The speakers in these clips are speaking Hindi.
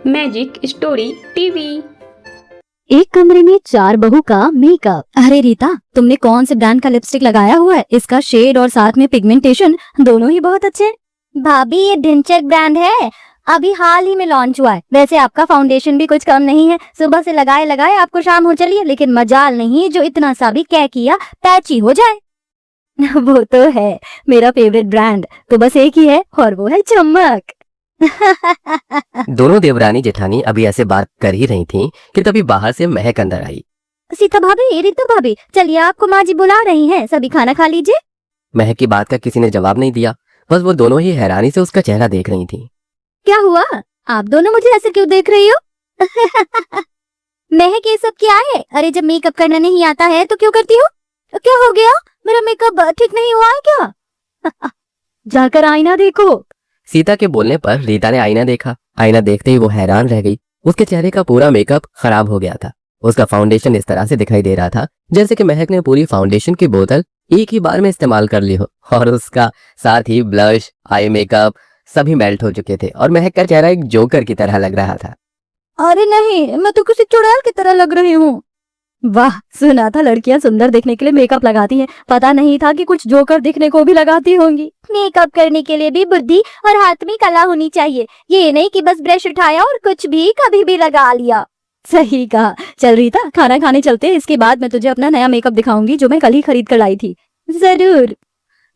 Magic story TV. एक कमरे में 4 बहू का मेकअप। अरे रीता, तुमने कौन से ब्रांड का लिपस्टिक लगाया हुआ है? इसका शेड और साथ में पिगमेंटेशन दोनों ही बहुत अच्छे। भाभी, ये ढिंचैक ब्रांड है, अभी हाल ही में लॉन्च हुआ है। वैसे आपका फाउंडेशन भी कुछ कम नहीं है, सुबह से लगाए लगाए आपको शाम हो चली है, लेकिन मजाल नहीं जो इतना सा भी क्या किया पैची हो जाए। वो तो है, मेरा फेवरेट ब्रांड तो बस एक ही है और वो है चमक। दोनों देवरानी जेठानी अभी ऐसे बात कर ही रही थीं कि तभी बाहर से महक अंदर आई। सीता भाभी, रीता भाभी, चलिए आपको माँ जी बुला रही हैं, सभी खाना खा लीजिए। महक की बात का किसी ने जवाब नहीं दिया, बस वो दोनों ही हैरानी से उसका चेहरा देख रही थीं। क्या हुआ? आप दोनों मुझे ऐसे क्यों देख रही हो? महक, ये सब क्या है? अरे जब मेकअप करना नहीं आता है तो क्यों करती हो? क्या हो गया? मेरा मेकअप ठीक नहीं हुआ है क्या? जाकर आईना देखो। सीता के बोलने पर रीता ने आईना देखा। आईना देखते ही वो हैरान रह गई। उसके चेहरे का पूरा मेकअप खराब हो गया था। उसका फाउंडेशन इस तरह से दिखाई दे रहा था जैसे कि महक ने पूरी फाउंडेशन की बोतल एक ही बार में इस्तेमाल कर ली हो, और उसका साथ ही ब्लश, आई मेकअप सभी मेल्ट हो चुके थे और महक का चेहरा एक जोकर की तरह लग रहा था। अरे नहीं, मैं तो किसी चुड़ैल की तरह लग रही हूँ। वाह, सुना था लड़कियां सुंदर दिखने के लिए मेकअप लगाती हैं, पता नहीं था कि कुछ जोकर दिखने को भी लगाती होंगी। मेकअप करने के लिए भी बुद्धि और हाथ में कला होनी चाहिए, ये नहीं कि बस ब्रश उठाया और कुछ भी कभी भी लगा लिया। सही कहा। चल रीता, खाना खाने चलते हैं, इसके बाद मैं तुझे अपना नया मेकअप दिखाऊंगी जो मैं कल ही खरीद कर लाई थी। जरूर।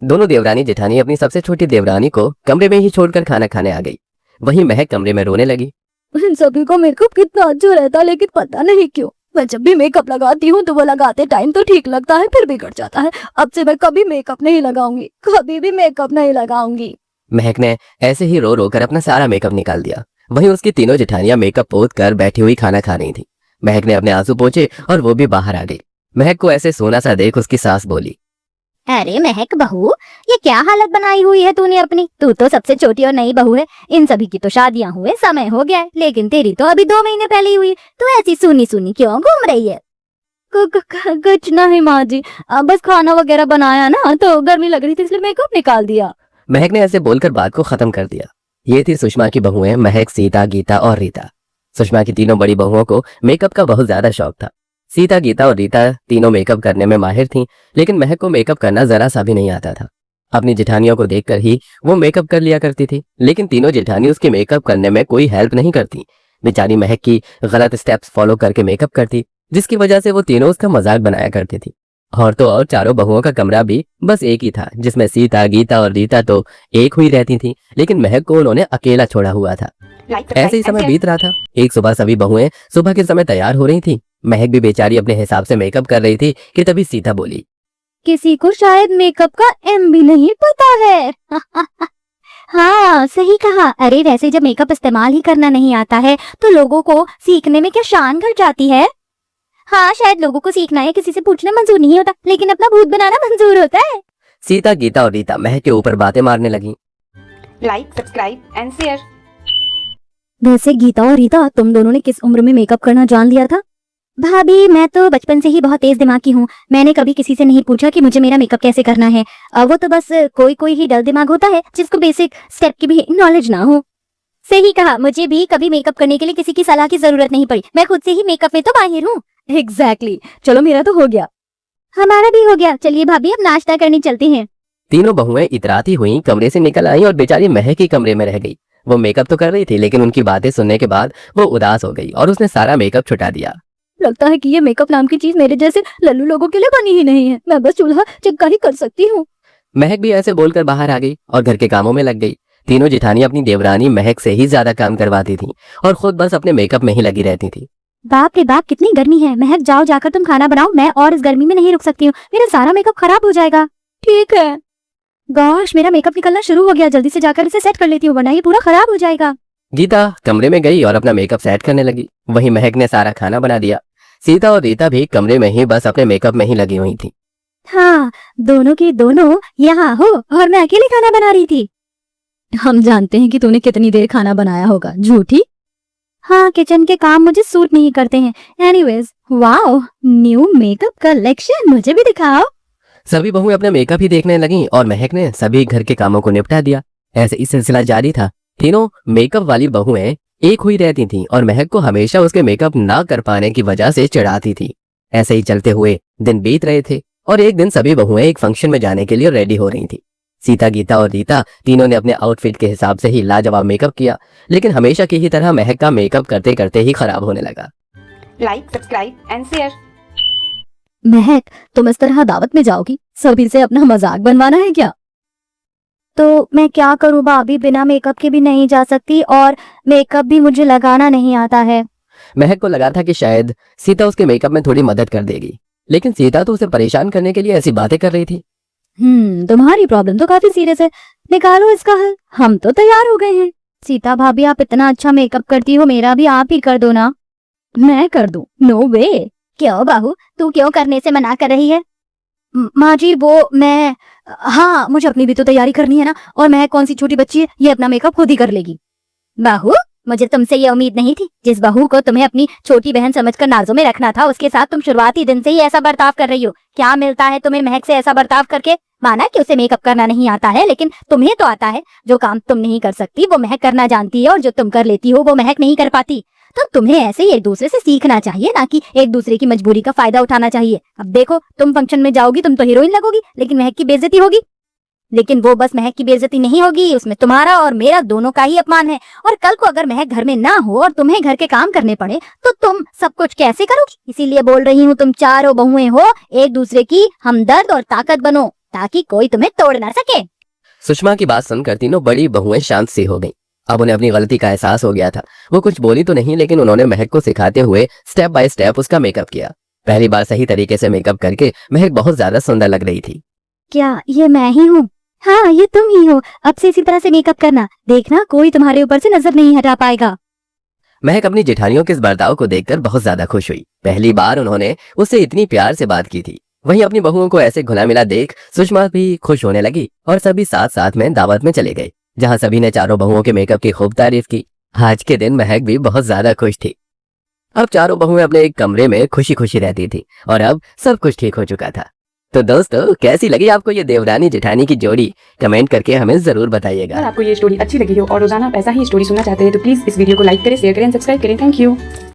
दोनों देवरानी जेठानी अपनी सबसे छोटी देवरानी को कमरे में ही छोड़कर खाना खाने आ गई। वहीं महक कमरे में रोने लगी। इन सभी को मेकअप कितना अच्छा रहता, लेकिन पता नहीं क्यों मैं जब भी मेकअप लगाती हूँ तो वो लगाते टाइम तो ठीक लगता है, फिर बिगड़ जाता है। अब से मैं कभी मेकअप नहीं लगाऊंगी, कभी भी मेकअप नहीं लगाऊंगी। महक ने ऐसे ही रो रो कर अपना सारा मेकअप निकाल दिया। वहीं उसकी तीनों जेठानियां मेकअप पोत कर बैठी हुई खाना खा रही थी। महक ने अपने आंसू पोंछे और वो भी बाहर आ गई। महक को ऐसे सोना सा देख उसकी सास बोली, अरे महक बहू, ये क्या हालत बनाई हुई है तूने अपनी? तू तो सबसे छोटी और नई बहू है, इन सभी की तो शादियां हुए समय हो गया है, लेकिन तेरी तो अभी 2 महीने पहले ही हुई। तू ऐसी सुनी सुनी क्यों घूम रही है? कुछ नहीं माँ जी, बस खाना वगैरह बनाया ना तो गर्मी लग रही थी इसलिए मेकअप निकाल दिया। महक ने ऐसे बोलकर बात को खत्म कर दिया। ये थी सुषमा की बहुएं महक, सीता, गीता और रीता। सुषमा की तीनों बड़ी बहुओं को मेकअप का बहुत ज्यादा शौक था। सीता, गीता और रीता तीनों मेकअप करने में माहिर थीं, लेकिन महक को मेकअप करना जरा सा भी नहीं आता था। अपनी जेठानियों को देखकर ही वो मेकअप कर लिया करती थी, लेकिन तीनों जेठानी उसके मेकअप करने में कोई हेल्प नहीं करती। बेचारी महक की गलत स्टेप्स फॉलो करके मेकअप करती, जिसकी वजह से वो तीनों उसका मजाक बनाया करती थी। और तो और चारों बहुओं का कमरा भी बस एक ही था, जिसमें सीता, गीता और रीता तो एक हुई रहती थी, लेकिन महक को उन्होंने अकेला छोड़ा हुआ था। ऐसे ही समय बीत रहा था। एक सुबह सभी बहुएं सुबह के समय तैयार हो रही थी। महक भी बेचारी अपने हिसाब से मेकअप कर रही थी कि तभी सीता बोली, किसी को शायद मेकअप का एम भी नहीं पता है। हाँ सही कहा। अरे वैसे जब मेकअप इस्तेमाल ही करना नहीं आता है तो लोगों को सीखने में क्या शान घट जाती है। हाँ, शायद लोगों को सीखना है किसी से पूछना मंजूर नहीं होता, लेकिन अपना भूत बनाना मंजूर होता है। सीता, गीता और रीता महक के ऊपर बातें मारने लगी। Like, subscribe and share. वैसे गीता और रीता, तुम दोनों ने किस उम्र में मेकअप करना जान लिया था? भाभी, मैं तो बचपन से ही बहुत तेज दिमाग की हूँ। मैंने कभी किसी से नहीं पूछा कि मुझे मेरा मेकअप कैसे करना है। वो तो बस कोई कोई ही डल दिमाग होता है जिसको बेसिक स्टेप की भी नॉलेज ना हो। सही कहा, मुझे भी कभी मेकअप करने के लिए किसी की सलाह की जरूरत नहीं पड़ी, मैं खुद से ही मेकअप में तो माहिर हूँ। एग्जैक्टली। चलो मेरा तो हो गया। हमारा भी हो गया। चलिए भाभी, अब नाश्ता करने चलते हैं। तीनों बहुएं इतराती हुई कमरे से निकल आई और बेचारी महक ही कमरे में रह गई। वो मेकअप तो कर रही थी, लेकिन उनकी बातें सुनने के बाद वो उदास हो गई और उसने सारा मेकअप छुटा दिया। लगता है कि ये मेकअप नाम की चीज मेरे जैसे लल्लू लोगों के लिए बनी ही नहीं है। मैं बस चूल्हा चिपका ही कर सकती हूँ। महक भी ऐसे बोलकर बाहर आ गई और घर के कामों में लग गई। तीनों जेठानी अपनी देवरानी महक से ही ज्यादा काम करवाती थी और खुद बस अपने मेकअप में ही लगी रहती थी। बाप रे बाप, कितनी गर्मी है। महक, जाओ जाकर तुम खाना बनाओ, मैं और इस गर्मी में नहीं रुक सकती हूँ, मेरा सारा मेकअप खराब हो जाएगा। ठीक है। गॉश, मेरा मेकअप निकलना शुरू हो गया, जल्दी से जाकर इसे सेट कर लेती हूँ वरना ये पूरा खराब हो जाएगा। गीता कमरे में गई और अपना मेकअप सेट करने लगी। वहीं महक ने सारा खाना बना दिया। सीता और रीता भी कमरे में ही बस अपने मेकअप में ही लगी हुई थी। हाँ, दोनों की दोनों यहाँ हो और मैं अकेले खाना बना रही थी। हम जानते हैं कि तूने कितनी देर खाना बनाया होगा, झूठी। हाँ, किचन के काम मुझे सूट नहीं करते हैं। Anyways, wow, new makeup collection, मुझे भी दिखाओ। सभी बहुएं अपना मेकअप ही देखने लगी और महक ने सभी घर के कामों को निपटा दिया। ऐसे ही सिलसिला जारी था। तीनों मेकअप वाली बहुएं एक हुई रहती थीं और महक को हमेशा उसके मेकअप ना कर पाने की वजह से चिढ़ाती थी। ऐसे ही चलते हुए दिन बीत रहे थे और एक दिन सभी बहुएं एक फंक्शन में जाने के लिए रेडी हो रही थी। सीता, गीता और रीता तीनों ने अपने आउटफिट के हिसाब से ही लाजवाब मेकअप किया, लेकिन हमेशा की ही तरह महक का मेकअप करते करते ही खराब होने लगा। Like, subscribe and share. महक, तुम इस तरह दावत में जाओगी? सभी से अपना मजाक बनवाना है क्या? तो मैं क्या करूं भाभी, बिना मेकअप के भी नहीं जा सकती और मेकअप भी मुझे लगाना नहीं आता है। महक को लगा था कि शायद सीता उसके मेकअप में थोड़ी मदद कर देगी, लेकिन सीता तो उसे परेशान करने के लिए ऐसी बातें कर रही थी। तुम्हारी प्रॉब्लम तो काफी सीरियस है, निकालो इसका हल। हम तो तैयार हो गए हैं। सीता भाभी, आप इतना अच्छा मेकअप करती हो, मेरा भी आप ही कर दो ना। मैं कर दूं? नो वे। क्यों बहू, तू क्यों करने से मना कर रही है? माँ जी, वो मैं, हाँ, मुझे अपनी भी तो तैयारी करनी है ना, और मैं कौन सी छोटी बच्ची है, ये अपना मेकअप खुद ही कर लेगी। बहू, मुझे तुमसे ये उम्मीद नहीं थी। जिस बहू को तुम्हें अपनी छोटी बहन समझकर नाजों में रखना था, उसके साथ तुम शुरुआती दिन से ही ऐसा बर्ताव कर रही हो। क्या मिलता है तुम्हें महक से ऐसा बर्ताव करके? माना कि उसे मेकअप करना नहीं आता है, लेकिन तुम्हें तो आता है। जो काम तुम नहीं कर सकती वो महक करना जानती है, और जो तुम कर लेती हो वो महक नहीं कर पाती। तो तुम्हें ऐसे ही एक दूसरे से सीखना चाहिए, ना कि एक दूसरे की मजबूरी का फायदा उठाना चाहिए। अब देखो, तुम फंक्शन में जाओगी, तुम तो हीरोइन लगोगी, लेकिन महक की बेइज्जती होगी। लेकिन वो बस महक की बेइज्जती नहीं होगी, उसमें तुम्हारा और मेरा दोनों का ही अपमान है। और कल को अगर महक घर में ना हो और तुम्हें घर के काम करने पड़े, तो तुम सब कुछ कैसे करोगी? इसीलिए बोल रही हूँ, तुम चारों बहुएं हो, एक दूसरे की हमदर्द और ताकत बनो, ताकि कोई तुम्हें तोड़ ना सके। सुषमा की बात सुनकर तीनों बड़ी बहुएं शांत सी हो गईं। अब उन्हें अपनी गलती का एहसास हो गया था। वो कुछ बोली तो नहीं, लेकिन उन्होंने महक को सिखाते हुए स्टेप बाय स्टेप उसका मेकअप किया। पहली बार सही तरीके से मेकअप करके महक बहुत ज्यादा सुंदर लग रही थी। क्या ये मैं ही हूँ? हाँ, ये तुम ही हो। अब से इसी तरह से मेकअप करना, देखना कोई तुम्हारे ऊपर से नजर नहीं हटा पाएगा। महक अपनी जेठानियों के इस बर्ताव को देखकर बहुत ज्यादा खुश हुई। पहली बार उन्होंने उससे इतनी प्यार से बात की थी। वहीं अपनी बहुओं को ऐसे घुला मिला देख सुषमा भी खुश होने लगी और सभी साथ साथ में दावत में चले गए, जहां सभी ने चारों बहुओं के मेकअप की खूब तारीफ की। आज के दिन महक भी बहुत ज्यादा खुश थी। अब चारों बहुएं अपने एक कमरे में खुशी खुशी रहती थी और अब सब कुछ ठीक हो चुका था। तो दोस्तों, कैसी लगी आपको ये देवरानी जेठानी की जोड़ी? कमेंट करके हमें जरूर बताइएगा। अगर आपको ये स्टोरी अच्छी लगी हो और रोजाना आप ऐसा ही स्टोरी सुनना चाहते हैं तो प्लीज इस वीडियो को लाइक करें, शेयर करें, सब्सक्राइब करें। Thank you.